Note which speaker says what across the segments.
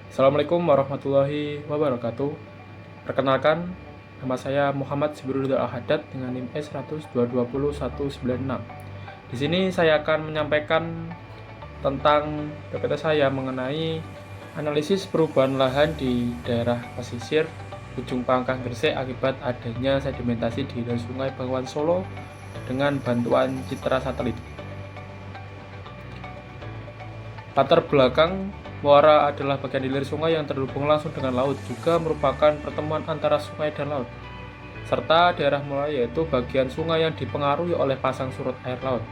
Speaker 1: Assalamualaikum warahmatullahi wabarakatuh. Perkenalkan, nama saya Muhammad Zibrul Al-Haddad dengan NIM S102202196. Di sini saya akan menyampaikan tentang PPT saya mengenai analisis perubahan lahan di daerah pesisir ujung Pangkah Gresik akibat adanya sedimentasi di hilir Sungai Bengawan Solo dengan bantuan citra satelit. Latar belakang muara adalah bagian hilir sungai yang terhubung langsung dengan laut, juga merupakan pertemuan antara sungai dan laut. Serta daerah muara yaitu bagian sungai yang dipengaruhi oleh pasang surut air laut.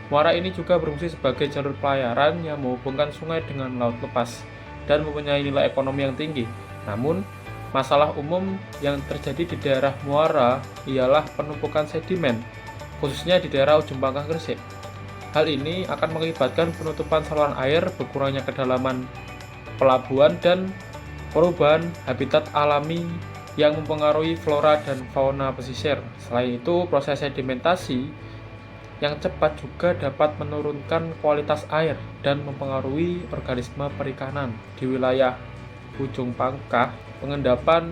Speaker 1: Muara ini juga berfungsi sebagai jalur pelayaran yang menghubungkan sungai dengan laut lepas dan mempunyai nilai ekonomi yang tinggi. Namun, masalah umum yang terjadi di daerah muara ialah penumpukan sedimen, khususnya di daerah ujung Pangkah Gresik. Hal ini akan mengakibatkan penutupan saluran air, berkurangnya kedalaman pelabuhan, dan perubahan habitat alami yang mempengaruhi flora dan fauna pesisir. Selain itu, proses sedimentasi yang cepat juga dapat menurunkan kualitas air dan mempengaruhi organisme perikanan. Di wilayah ujung Pangkah, pengendapan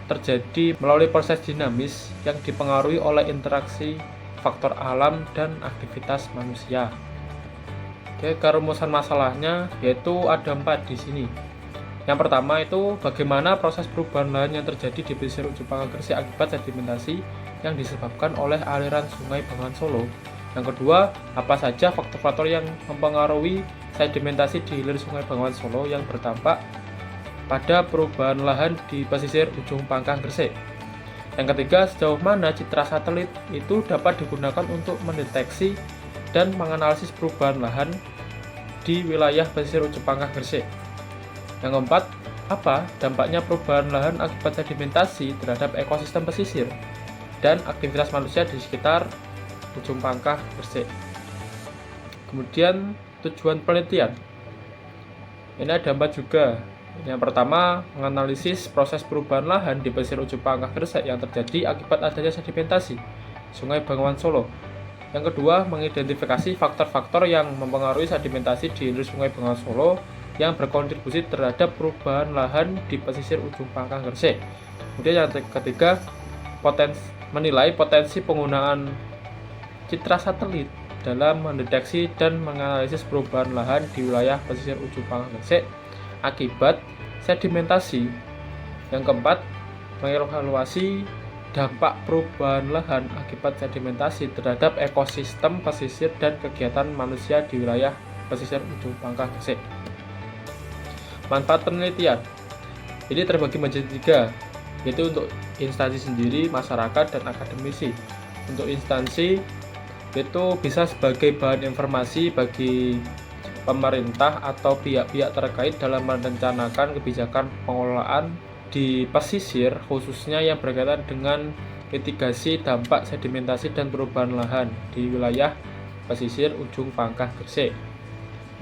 Speaker 1: terjadi melalui proses dinamis yang dipengaruhi oleh interaksi faktor alam dan aktivitas manusia. Oke, kerumusan masalahnya yaitu ada 4 di sini. Yang pertama itu bagaimana proses perubahan lahan yang terjadi di pesisir ujung Pangkah Gresik akibat sedimentasi yang disebabkan oleh aliran Sungai Bengawan Solo. Yang kedua, apa saja faktor-faktor yang mempengaruhi sedimentasi di hilir Sungai Bengawan Solo yang berdampak pada perubahan lahan di pesisir ujung Pangkah Gresik. Yang ketiga, sejauh mana citra satelit itu dapat digunakan untuk mendeteksi dan menganalisis perubahan lahan di wilayah pesisir ujung Pangkah Gresik. Yang keempat, apa dampaknya perubahan lahan akibat sedimentasi terhadap ekosistem pesisir dan aktivitas manusia di sekitar ujung Pangkah Gresik. Kemudian, tujuan penelitian. Ini ada 4 juga. Yang pertama, menganalisis proses perubahan lahan di pesisir ujung Pangkah Gresik yang terjadi akibat adanya sedimentasi Sungai Bengawan Solo. Yang kedua, mengidentifikasi faktor-faktor yang mempengaruhi sedimentasi di hilir Sungai Bengawan Solo yang berkontribusi terhadap perubahan lahan di pesisir ujung Pangkah Gresik. Kemudian yang ketiga, menilai potensi penggunaan citra satelit dalam mendeteksi dan menganalisis perubahan lahan di wilayah pesisir ujung Pangkah Gresik akibat sedimentasi. Yang keempat, mengevaluasi dampak perubahan lahan akibat sedimentasi terhadap ekosistem pesisir dan kegiatan manusia di wilayah pesisir ujung Pangkah Gresik. Manfaat penelitian ini terbagi menjadi 3, yaitu untuk instansi sendiri, masyarakat, dan akademisi. Untuk instansi itu bisa sebagai bahan informasi bagi pemerintah atau pihak-pihak terkait dalam merencanakan kebijakan pengelolaan di pesisir, khususnya yang berkaitan dengan mitigasi dampak sedimentasi dan perubahan lahan di wilayah pesisir ujung Pangkah Gresik.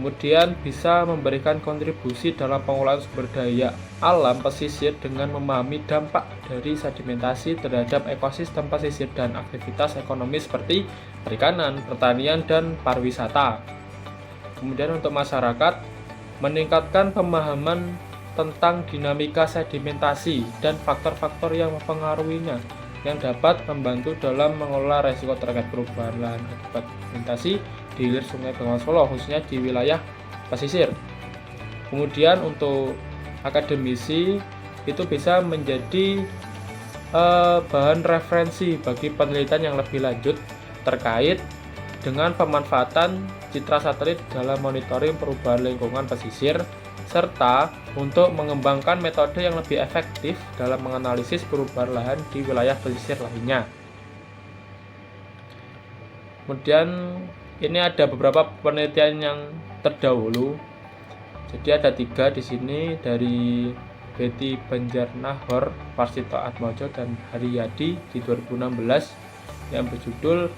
Speaker 1: Kemudian bisa memberikan kontribusi dalam pengelolaan sumber daya alam pesisir dengan memahami dampak dari sedimentasi terhadap ekosistem pesisir dan aktivitas ekonomi seperti perikanan, pertanian, dan pariwisata. Kemudian untuk masyarakat, meningkatkan pemahaman tentang dinamika sedimentasi dan faktor-faktor yang mempengaruhinya yang dapat membantu dalam mengelola resiko terkait perubahan lahan akibat sedimentasi di hilir Sungai Bengawan Solo, khususnya di wilayah pesisir. Kemudian untuk akademisi itu bisa menjadi bahan referensi bagi penelitian yang lebih lanjut terkait dengan pemanfaatan citra satelit dalam monitoring perubahan lingkungan pesisir, serta untuk mengembangkan metode yang lebih efektif dalam menganalisis perubahan lahan di wilayah pesisir lainnya. Kemudian ini ada beberapa penelitian yang terdahulu. Jadi ada 3 di sini dari Betty Banjarnahor, Warsito Atmojo, dan Haryadi di 2016 yang berjudul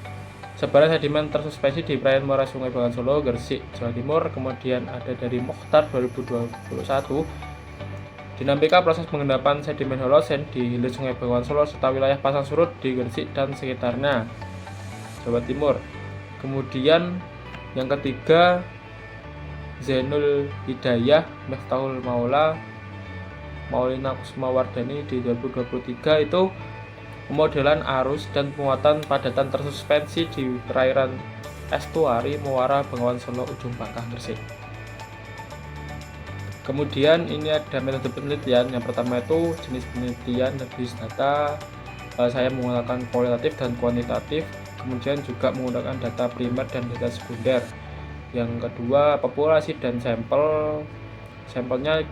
Speaker 1: Sebaran sedimen tersuspensi di perairan muara Sungai Bengawan Solo, Gresik, Jawa Timur. Kemudian ada dari Mokhtar 2021, dinamika proses pengendapan sedimen holosen di hilir Sungai Bengawan Solo serta wilayah pasang surut di Gresik dan sekitarnya, Jawa Timur. Kemudian yang ketiga, Zainul Hidayah, Miftahul Maula, Maulina Kusumawardhani di 2023 itu pemodelan arus dan penguatan padatan tersuspensi di perairan estuari Muara Bengawan Solo Ujung Pangkah Gresik. Kemudian ini ada metode penelitian. Yang pertama itu jenis penelitian berbasis data. Saya menggunakan kualitatif dan kuantitatif. Kemudian juga menggunakan data primer dan data sekunder. Yang kedua populasi dan sampel. Sampelnya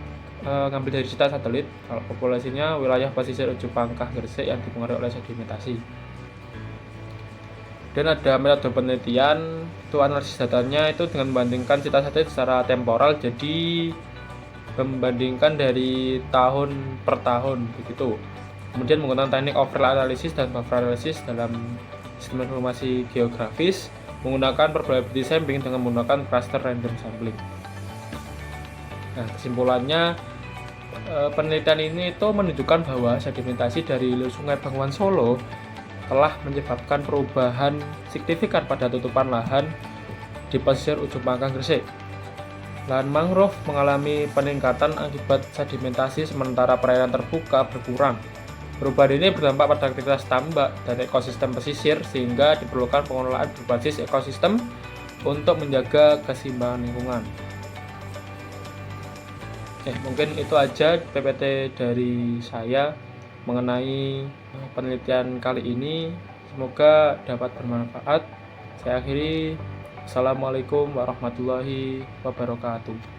Speaker 1: ngambil dari data satelit. Kalau populasinya wilayah pesisir Ujung Pangkah Gresik yang dipengaruhi oleh sedimentasi. Dan ada metode penelitian, itu analisis datanya itu dengan membandingkan data satelit secara temporal, jadi membandingkan dari tahun per tahun begitu. Kemudian menggunakan teknik overlay analysis dan buffer analysis dalam sistem informasi geografis, menggunakan probability sampling dengan menggunakan cluster random sampling. Nah, kesimpulannya penelitian ini itu menunjukkan bahwa sedimentasi dari hulu Sungai Bengawan Solo telah menyebabkan perubahan signifikan pada tutupan lahan di pesisir Ujung Pangkah Gresik. Lahan mangrove mengalami peningkatan akibat sedimentasi sementara perairan terbuka berkurang. Perubahan ini berdampak pada aktivitas tambak dan ekosistem pesisir sehingga diperlukan pengelolaan berbasis ekosistem untuk menjaga keseimbangan lingkungan. Oke, mungkin itu aja PPT dari saya mengenai penelitian kali ini. Semoga dapat bermanfaat. Saya akhiri. Assalamualaikum warahmatullahi wabarakatuh.